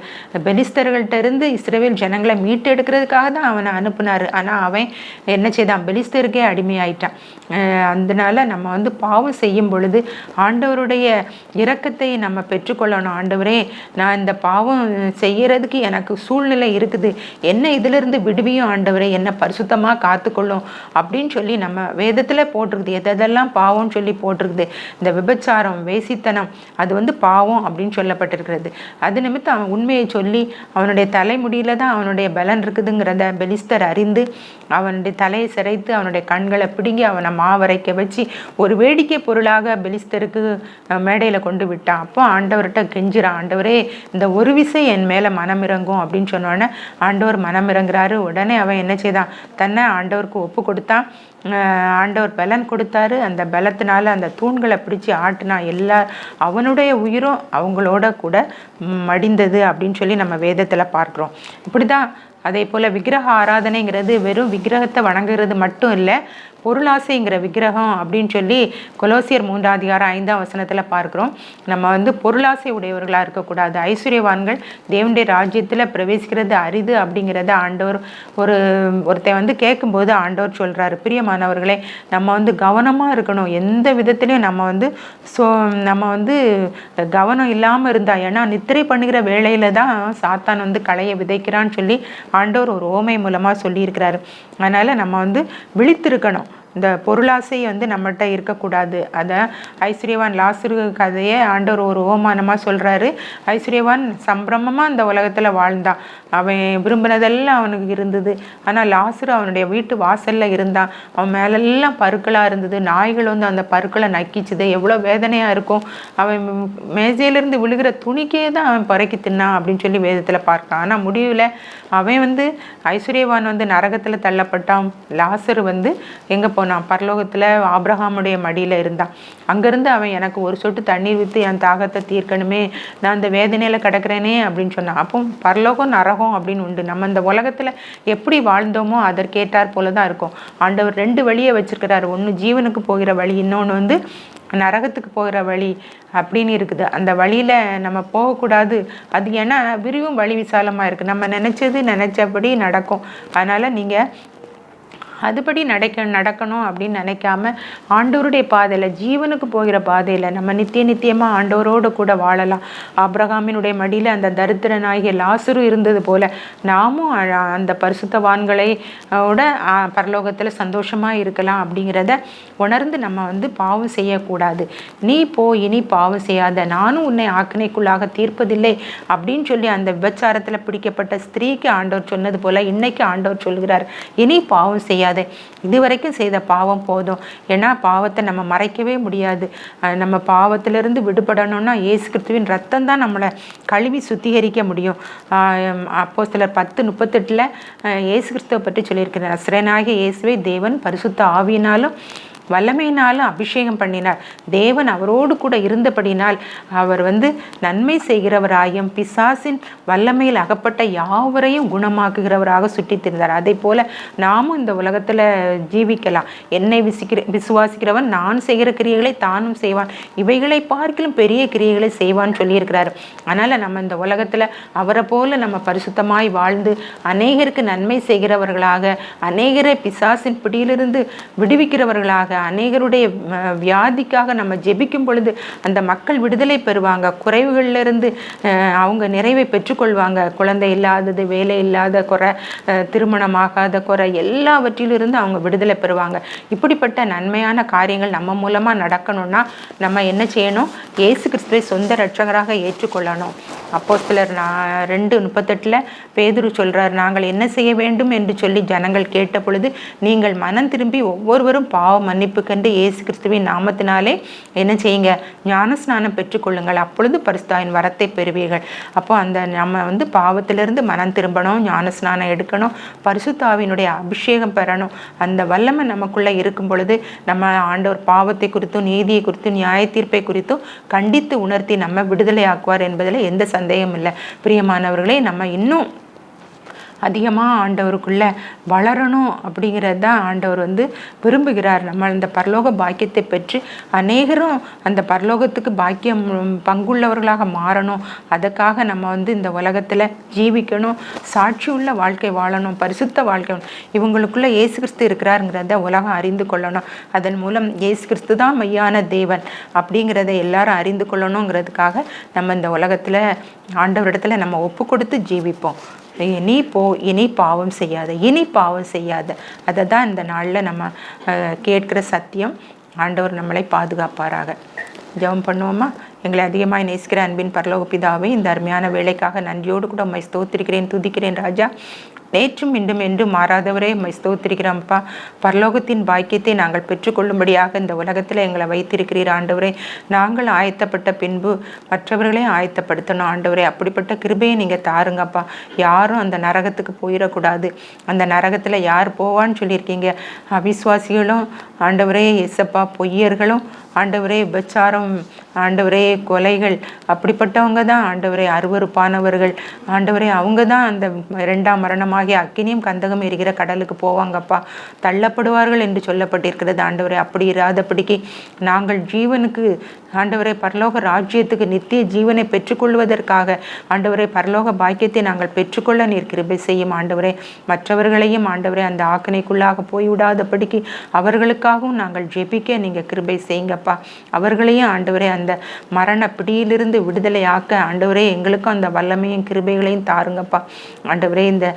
பெலிஸ்தர்கள்ட்ட இருந்து இஸ்ரவேல் ஜனங்களை மீட்டெடுக்கிறதுக்காக தான் அவனை அனுப்புனாரு. ஆனால் அவன் என்ன செய்தான்? பெலிஸ்தருக்கே அடிமையாயிட்டான். அதனால நம்ம பாவம் செய்யும் பொழுது ஆண்டவருடைய இரக்கத்தை நம்ம பெற்றுக்கொள்ளணும். ஆண்டவரே, நான் இந்த பாவம் செய்யறதுக்கு எனக்கு சூழ்நிலை இருக்குது, என்ன இதிலிருந்து விடுவியும் ஆண்டவரே, என்னை பரிசுத்தமாக காத்துக்கொள்ளும் அப்படின்னு சொல்லி நம்ம வேதத்தில் போட்டிருக்குது. எதெல்லாம் பாவம்னு சொல்லி போட்டிருக்குது. இந்த விபச்சாரம், வேசித்தனம் அது பாவம் அப்படின்னு சொல்லப்பட்டிருக்கிறது. அது நிமித்தம் அவன் உண்மையை சொல்லி அவனுடைய தலைமுடியில தான் அவனுடைய பலன் இருக்குதுங்கிறத பெலிஸ்தர் அறிந்து அவனுடைய தலையை சிரைத்து அவனுடைய கண்களை பிடுங்கி அவனை மாவரைக்க வச்சு ஒரு வேடிக்கை பொருளாக பெலிஸ்தருக்கு மேடையில் கொண்டு விட்டான். அப்போ ஆண்டவர்கிட்ட கெஞ்சுறான், ஆண்டவரே இந்த ஒரு விசை என் மேலே மனமிறங்கும் அப்படின்னு சொன்னோடனே ஆண்டவர் மனமிறங்குறாரு. உடனே அவன் என்ன செய்தான்? தன்னை ஆண்டவருக்கு ஒப்பு கொடுத்தான். ஆண்டவர் பலன் கொடுத்தாரு. அந்த பலத்தினால அந்த தூண்களை பிடிச்சி ஆட்டினா அவனுடைய உயிரும் அவங்களோட கூட மடிந்தது அப்படின்னு சொல்லி நம்ம வேதத்தில் பார்க்குறோம். இப்படிதான் அதே போல் விக்கிரக ஆராதனைங்கிறது வெறும் விக்கிரகத்தை வணங்குறது மட்டும் இல்லை, பொருளாசைங்கிற விக்கிரகம் அப்படின்னு சொல்லி கொலோசியர் 3:5 பார்க்குறோம். நம்ம பொருளாசை உடையவர்களாக இருக்கக்கூடாது. ஐஸ்வர்யவான்கள் தேவனுடைய ராஜ்யத்தில் பிரவேசிக்கிறது அரிது அப்படிங்கிறத ஆண்டவர் ஒருத்தன் கேட்கும்போது ஆண்டவர் சொல்கிறாரு, பிரியமானவர்களே, நம்ம கவனமாக இருக்கணும். எந்த விதத்துலையும் நம்ம கவனம் இல்லாமல் இருந்தா, ஏன்னா நித்திரை பண்ணுகிற வேளையில தான் சாத்தான் களையை விதைக்கிறான்னு சொல்லி ஆண்டவர் ஒரு ஓமை மூலமாக சொல்லியிருக்கிறாரு. அதனால் நம்ம விழித்திருக்கணும். இந்த பொருளாசை நம்மகிட்ட இருக்கக்கூடாது. அதை ஐஸ்வர்யவான் லாசரு கதையை ஆண்டவர் ஒரு ஓமானமாக சொல்கிறாரு. ஐஸ்வர்யவான் சம்பிரமமாக அந்த உலகத்தில் வாழ்ந்தான். அவன் விரும்பினதெல்லாம் அவனுக்கு இருந்தது. ஆனால் லாசரு அவனுடைய வீட்டு வாசலில் இருந்தான். அவன் மேலெல்லாம் பருக்களாக இருந்தது. நாய்கள் அந்த பருக்களை நக்கிச்சுது. எவ்வளோ வேதனையாக இருக்கும். அவன் மேஜையிலிருந்து விழுகிற துணிக்கே தான் அவன் பறக்கி தின்னான் அப்படின்னு சொல்லி வேதத்தில் பார்க்கான். ஆனால் முடிவில் அவன் ஐஸ்வர்யவான் நரகத்தில் தள்ளப்பட்டான். லாசரு எங்கே போனான்? பரலோகத்தில் ஆபிரகாமுடைய மடியில் இருந்தான். அங்கேருந்து அவன் எனக்கு ஒரு சொட்டு தண்ணீர் விற்று என் தாகத்தை தீர்க்கணுமே, நான் இந்த வேதனையில் கிடக்கிறேனே அப்படின்னு சொன்னான். அப்போ பரலோகம் நரகம் அப்படின்னு உண்டு. நம்ம இந்த உலகத்தில் எப்படி வாழ்ந்தோமோ அதற்கேற்றார் போல தான் இருக்கும். ஆண்டவர் 2 வழியை வச்சிருக்கிறாரு. ஒன்று ஜீவனுக்கு போகிற வழி, இன்னொன்று நரகத்துக்கு போகிற வழி அப்படின்னு இருக்குது. அந்த வழியில் நம்ம போகக்கூடாது. அது ஏன்னா விரிவும் வழி விசாலமாக இருக்குது. நம்ம நினச்சபடி நடக்கும். அதனால் நீங்கள் அதுபடி நடக்கணும் அப்படின்னு நினைக்காம ஆண்டவருடைய பாதையில், ஜீவனுக்கு போகிற பாதையில் நம்ம நித்தியமாக ஆண்டவரோடு கூட வாழலாம். ஆபிரகாமினுடைய மடியில் அந்த தரித்திரனாகிய லாசரு இருந்தது போல நாமும் அந்த பரிசுத்தவான்களோட பரலோகத்தில் சந்தோஷமாக இருக்கலாம் அப்படிங்கிறத உணர்ந்து நம்ம பாவம் செய்யக்கூடாது. நீ இனி பாவம் செய்யாத, நானும் உன்னை ஆக்கினைக்குள்ளாக தீர்ப்பதில்லை அப்படின்னு சொல்லி அந்த விபச்சாரத்தில் பிடிக்கப்பட்ட ஸ்திரீக்கு ஆண்டவர் சொன்னது போல இன்னைக்கு ஆண்டவர் சொல்கிறார், இனி பாவம் செய்யாத, இதுவரைக்கும் செய்த பாவம் போதும். ஏன்னா பாவத்தை நம்ம மறைக்கவே முடியாது. நம்ம பாவத்திலிருந்து விடுபடணும்னா இயேசு கிறிஸ்துவின் ரத்தம் தான் நம்மளை கழுவி சுத்திகரிக்க முடியும். அப்போஸ்தலர் 10:38 இயேசு கிறிஸ்துவை பற்றி சொல்லியிருக்கிறார், நசரேயனாகிய இயேசுவை தேவன் பரிசுத்த ஆவியினாலும் வல்லமையினாலும் அபிஷேகம் பண்ணினார். தேவன் அவரோடு கூட இருந்தபடினால் அவர் நன்மை செய்கிறவராயும் பிசாசின் வல்லமையில் அகப்பட்ட யாவரையும் குணமாக்குகிறவராக சுற்றித் திரிந்தார். அதே போல நாமும் இந்த உலகத்தில் ஜீவிக்கலாம். என்னை விசுவாசிக்கிறவன் நான் செய்கிற கிரியைகளை தானும் செய்வான், இவைகளை பார்க்கிலும் பெரிய கிரியைகளை செய்வான்னு சொல்லியிருக்கிறாரு. அதனால் நம்ம இந்த உலகத்தில் அவரை போல நம்ம பரிசுத்தமாய் வாழ்ந்து அநேகருக்கு நன்மை செய்கிறவர்களாக, அநேகரை பிசாசின் பிடியிலிருந்து விடுவிக்கிறவர்களாக, அநேகருடைய வியாதிக்காக நம்ம ஜெபிக்கும் பொழுது அந்த மக்கள் விடுதலை பெறுவாங்க. குறைவுகளிலிருந்து அவங்க நிறைவை பெற்றுக்கொள்வாங்க. குழந்தை இல்லாதது, வேலை இல்லாத குறை, திருமணமாகாத குறை, எல்லாவற்றிலிருந்து அவங்க விடுதலை பெறுவாங்க. இப்படிப்பட்ட நன்மையான காரியங்கள் நம்ம மூலமாக நடக்கணும்னா நம்ம என்ன செய்யணும்? இயேசு கிறிஸ்துவை சொந்த இரட்சகராக ஏற்றுக்கொள்ளணும். அப்போஸ்தலர் 2:38 பேதுரு சொல்றார், நாங்கள் என்ன செய்ய வேண்டும் என்று சொல்லி ஜனங்கள் கேட்ட பொழுது நீங்கள் மனம் திரும்பி ஒவ்வொருவரும் பாவ மன்னிப்பு கண்டு இயேசு கிறிஸ்துவின் நாமத்தினாலே என்ன செய்யுங்க? ஞானஸ்நானம் பெற்றுக்கொள்ளுங்கள், அப்பொழுது பரிசுத்தாவின் வரத்தை பெறுவீர்கள். அப்போ அந்த நம்ம பாவத்திலிருந்து மனம் திரும்பணும், ஞானஸ்நானம் எடுக்கணும், பரிசுத்தாவினுடைய அபிஷேகம் பெறணும். அந்த வல்லமை நமக்குள்ளே இருக்கும் பொழுது நம்ம ஆண்டவர் பாவத்தை குறித்தும் நீதியை குறித்தும் நியாய தீர்ப்பை குறித்தும் கண்டித்து உணர்த்தி நம்ம விடுதலை ஆக்குவார் என்பதில் எந்த சந்தேகம் இல்லை. பிரியமானவர்களே, நம்ம இன்னும் அதிகமாக ஆண்டவருக்குள்ளே வளரணும் அப்படிங்கிறது தான் ஆண்டவர் விரும்புகிறார். நம்ம அந்த பரலோக பாக்கியத்தை பெற்று அநேகரும் அந்த பரலோகத்துக்கு பாக்கியம் பங்குள்ளவர்களாக மாறணும். அதுக்காக நம்ம இந்த உலகத்தில் ஜீவிக்கணும், சாட்சி உள்ள வாழ்க்கை வாழணும், பரிசுத்த வாழ்க்கை. இவங்களுக்குள்ளே இயேசு கிறிஸ்து இருக்கிறாருங்கிறத உலகம் அறிந்து கொள்ளணும். அதன் மூலம் இயேசு கிறிஸ்து தான் மெய்யான தேவன் அப்படிங்கிறத எல்லாரும் அறிந்து கொள்ளணுங்கிறதுக்காக நம்ம இந்த உலகத்தில் ஆண்டவரிடத்தில் நம்ம ஒப்பு கொடுத்து ஜீவிப்போம். இனி இனி பாவம் செய்யாத, இனி பாவம் செய்யாத. அதை தான் இந்த நாளில் நம்ம கேட்கிற சத்தியம். ஆண்டவர் நம்மளை பாதுகாப்பாராக. ஜெபம் பண்ணுவோமா? எங்களை அதிகமாக நேசிக்கிற அன்பின் பரலோக பிதாவே, இந்த அருமையான வேலைக்காக நன்றியோடு கூட உம்மை ஸ்தோத்திரிக்கிறேன், துதிக்கிறேன் ராஜா. நேற்றும் இன்றும் என்றும் மாறாதவரே உம்மை ஸ்தோத்திரிக்கிறோம்ப்பா. பரலோகத்தின் பாக்கியத்தை நாங்கள் பெற்றுக்கொள்ளும்படியாக இந்த உலகத்தில் எங்களை வைத்திருக்கிறீர் ஆண்டவரே. நாங்கள் ஆயத்தப்பட்ட பின்பு மற்றவர்களையும் ஆயத்தப்படுத்தணும் ஆண்டவரே. அப்படிப்பட்ட கிருபையை நீங்கள் தாருங்கப்பா. யாரும் அந்த நரகத்துக்கு போயிடக்கூடாது. அந்த நரகத்தில் யார் போவான்னு சொல்லியிருக்கீங்க? அவிசுவாசிகளும் ஆண்டவரே, இயேசப்பா, பொய்யர்களும் ஆண்டவரே, விபச்சாரம் ஆண்டவரே, கொலைகள், அப்படிப்பட்டவங்க தான் ஆண்டவரே அருவருப்பானவர்கள் ஆண்டவரே. அவங்க தான் அந்த 2ஆம் மரணமாகிய அக்கினியும் கந்தகம் எரிகிற கடலுக்கு போவாங்கப்பா, தள்ளப்படுவார்கள் என்று சொல்லப்பட்டிருக்கிறது ஆண்டவரே. அப்படி இராதபடிக்கு நாங்கள் ஜீவனுக்கு ஆண்டவரே, பரலோக ராஜ்யத்துக்கு நித்திய ஜீவனை பெற்றுக்கொள்வதற்காக ஆண்டவரே, பரலோக பாக்கியத்தை நாங்கள் பெற்றுக்கொள்ள நீர் கிருபை செய்யும் ஆண்டவரே. மற்றவர்களையும் ஆண்டவரே அந்த ஆக்கினைக்குள்ளாக போய்விடாதபடிக்கு அவர்களுக்காகவும் நாங்கள் ஜெபிக்க நீங்கள் கிருபை செய்யுங்கப்பா. அவர்களையும் ஆண்டவரே அந்த மரண பிடியிலிருந்து விடுதலையாக்க ஆண்டவரே எங்களுக்கும் அந்த வல்லமையும் கிருபைகளையும் தாருங்கப்பா ஆண்டவரே. இந்த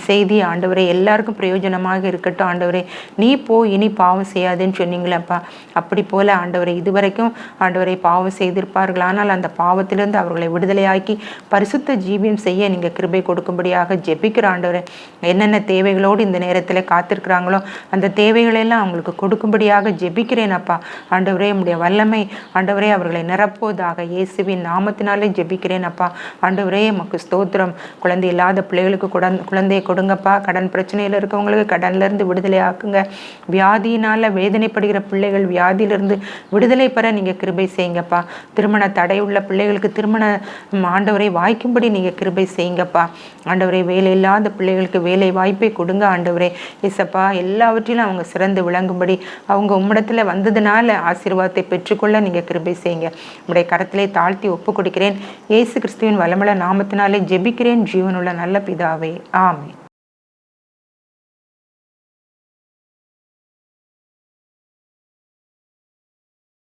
செய்தி ஆண்டவரே எல்லாருக்கும் பிரயோஜனமாக இருக்கட்டும் ஆண்டவரே. நீ இனி பாவம் செய்யாதுன்னு சொன்னீங்களப்பா. அப்படி போல ஆண்டவரே, இதுவரைக்கும் ஆண்டவரை பாவம் செய்திருப்பார்கள், ஆனால் அந்த பாவத்திலிருந்து அவர்களை விடுதலையாக்கி பரிசுத்த ஜீவியம் செய்ய நீங்கள் கிருபை கொடுக்கும்படியாக ஜெபிக்கிற ஆண்டவரே. என்னென்ன தேவைகளோடு இந்த நேரத்தில் காத்திருக்கிறாங்களோ அந்த தேவைகளெல்லாம் அவங்களுக்கு கொடுக்கும்படியாக ஜெபிக்கிறேன் அப்பா ஆண்டவரே. உம்முடைய வல்லமை ஆண்டவரே அவர்களை நிரப்புவதாக இயேசுவின் நாமத்தினாலே ஜெபிக்கிறேன் அப்பா ஆண்டவரே. உமக்கு ஸ்தோத்திரம். குழந்தை இல்லாத பிள்ளைகளுக்கு குழந்தையை கொடுங்கப்பா. கடன் பிரச்சனையில் இருக்கவங்களுக்கு கடன்லேருந்து விடுதலை ஆக்குங்க. வியாதியினால் வேதனைப்படுகிற பிள்ளைகள் வியாதியிலிருந்து விடுதலை பெற நீங்கள் கிருபை செய்யுங்கப்பா. திருமண தடை உள்ள பிள்ளைகளுக்கு திருமண ஆண்டவரை வாய்க்கும்படி நீங்கள் கிருபை செய்யுங்கப்பா ஆண்டவரே. வேலை இல்லாத பிள்ளைகளுக்கு வேலை வாய்ப்பை கொடுங்க ஆண்டவரே. இசப்பா எல்லாவற்றிலும் அவங்க சிறந்து விளங்கும்படி அவங்க உம்மிடத்தில் வந்ததுனால ஆசீர்வாதத்தை பெற்றுக்கொள்ள நீங்கள் கிருபை செய்யுங்க. உம்முடைய கரத்திலே தாழ்த்தி ஒப்பு கொடுக்கிறேன். இயேசு கிறிஸ்துவின் வல்லமையுள்ள நாமத்தினாலே ஜெபிக்கிறேன் ஜீவனுள்ள நல்ல பிதாவே, ஆமென்.